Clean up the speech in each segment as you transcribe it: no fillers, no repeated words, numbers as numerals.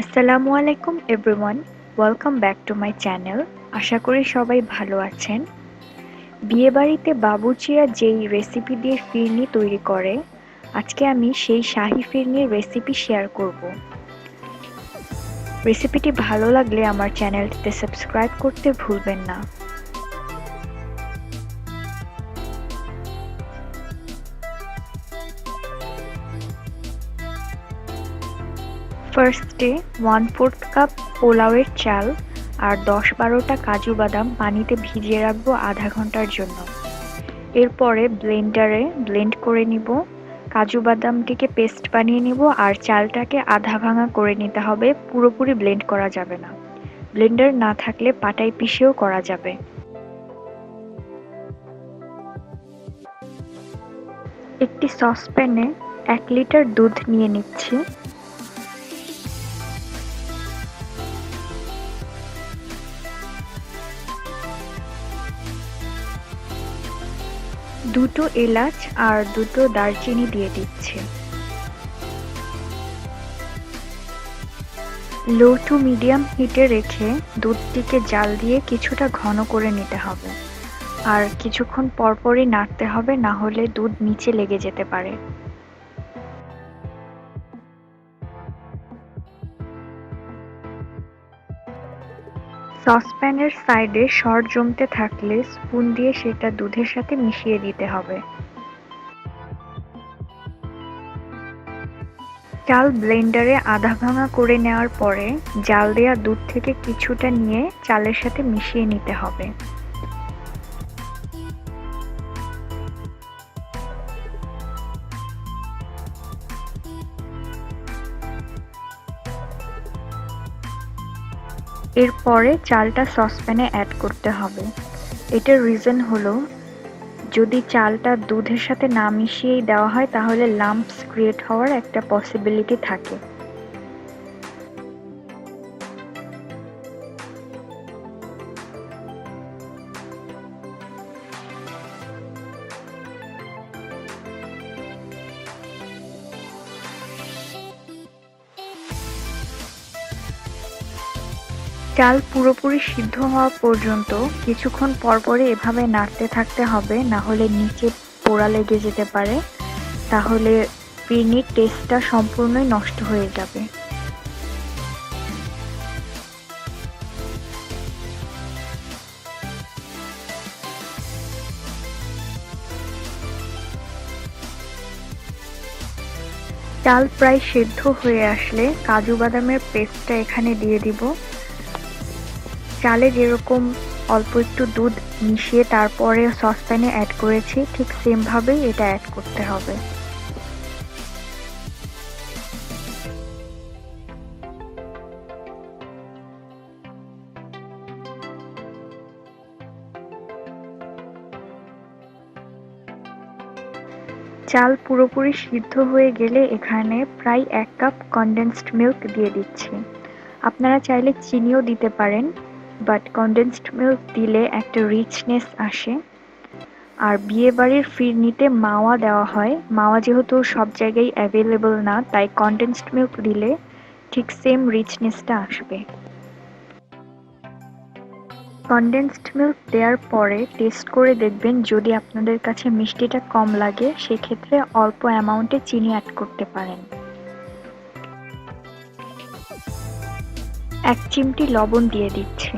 আসসালামু আলাইকুম everyone, welcome back to my channel. আশা করি সবাই ভালো আছেন। বিয়েবাড়িতে বাবুর্চিরা যেই রেসিপি দিয়ে ফিরনি তৈরি করে, আজকে আমি সেই শাহি ফিরনির রেসিপি শেয়ার করব। রেসিপিটি ভালো লাগলে আমার চ্যানেলটিতে সাবস্ক্রাইব করতে ভুলবেন না। ফার্স্টে 1/4 কাপ পোলাওয়ের চাল আর 10-12টা কাজু বাদাম পানিতে ভিজিয়ে রাখবো আধা ঘন্টার জন্য। এরপরে ব্লেন্ডারে ব্লেন্ড করে নিব। কাজু বাদামটিকে পেস্ট বানিয়ে নিব আর চালটাকে আধা ভাঙা করে নিতে হবে, পুরোপুরি ব্লেন্ড করা যাবে না। ব্লেন্ডার না থাকলে পাটায় পিষেও করা যাবে। একটি সসপ্যানে 1 লিটার দুধ নিয়ে নিচ্ছি। দুটো এলাচ আর দুটো দারচিনি দিয়ে দিচ্ছি। লো টু মিডিয়াম হিটে রেখে দুধটিকে জাল দিয়ে কিছুটা ঘন করে নিতে হবে, আর কিছুক্ষণ পরপরই নাড়তে হবে, না হলে দুধ নিচে লেগে যেতে পারে। সসপ্যানের সাইডে সর জমতে থাকলে স্পুন দিয়ে সেটা দুধের সাথে মিশিয়ে দিতে হবে। চাল ব্লেন্ডারে আধা ভাঙা করে নেওয়ার পরে জাল দেয়া দুধ থেকে কিছুটা নিয়ে চালের সাথে মিশিয়ে নিতে হবে। এরপরে চালটা সসপ্যানে অ্যাড করতে হবে। এটার রিজন হলো, যদি চালটা দুধের সাথে না মিশিয়েই দেওয়া হয় তাহলে লাম্পস ক্রিয়েট হওয়ার একটা পসিবিলিটি থাকে। চাল পুরোপুরি সিদ্ধ হওয়া পর্যন্ত কিছুক্ষণ পরপরই এভাবে নাড়তে থাকতে হবে, না হলে নিচে পোড়া লেগে যেতে পারে, তাহলে ফিরনির টেস্টটা সম্পূর্ণই নষ্ট হয়ে যাবে। চাল প্রায় সেদ্ধ হয়ে আসলে কাজু বাদামের পেস্টটা এখানে দিয়ে দিব। চালে যেরকম অল্প একটু দুধ মিশিয়ে তারপরে সসপ্যানে অ্যাড করেছি, ঠিক সেম ভাবেই এটা অ্যাড করতে হবে। চাল পুরোপুরি সিদ্ধ হয়ে গেলে এখানে প্রায় 1 কাপ কনডেন্সড মিল্ক দিয়ে দিচ্ছি। আপনারা চাইলে চিনিও দিতে পারেন, বাট কনডেন্সড মিল্ক দিলে একটা রিচনেস আসে। আর বিয়েবাড়ির ফিরনিতে মাওয়া দেওয়া হয়, মাওয়া যেহেতু সব জায়গায় অ্যাভেলেবল না, তাই কনডেন্সড মিল্ক দিলে ঠিক সেম রিচনেসটা আসবে। কনডেন্সড মিল্ক দেওয়ার পরে টেস্ট করে দেখবেন, যদি আপনাদের কাছে মিষ্টিটা কম লাগে সেক্ষেত্রে অল্প অ্যামাউন্টে চিনি অ্যাড করতে পারেন। 1 চিমটি লবণ দিয়ে দিচ্ছি।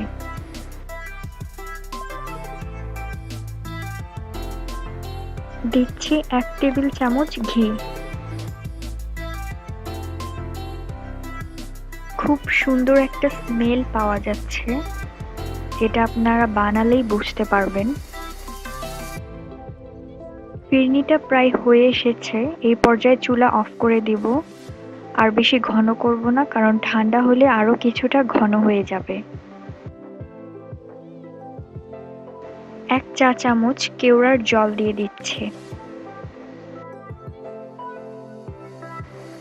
দিচ্ছি 1 টেবিল চামচ ঘি। খুব সুন্দর একটা স্মেল পাওয়া যাচ্ছে, যেটা আপনারা বানালেই বুঝতে পারবেন। ফিরনিটা প্রায় হয়ে এসেছে, এই পর্যায়ে চুলা অফ করে দিব। আর বেশি ঘন করব না, কারণ ঠান্ডা হলে আরো কিছুটা ঘন হয়ে যাবে। 1 চা চামচ কেওড়ার জল দিয়ে দিচ্ছি।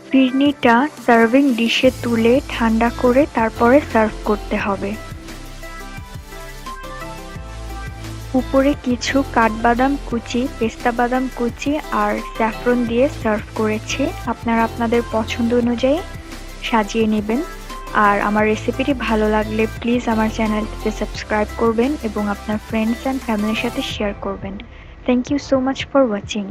ফিরনিটা সার্ভিং ডিশে তুলে ঠান্ডা করে তারপরে সার্ভ করতে হবে। উপরে কিছু কাঠবাদাম কুচি, পেস্তা বাদাম কুচি আর স্যাফরন দিয়ে সার্ভ করেছি। আপনারা আপনাদের পছন্দ অনুযায়ী সাজিয়ে নেবেন। আর আমার রেসিপিটি ভালো লাগলে প্লিজ আমার চ্যানেলটিতে সাবস্ক্রাইব করবেন এবং আপনার ফ্রেন্ডস অ্যান্ড ফ্যামিলির সাথে শেয়ার করবেন। Thank you so much for watching.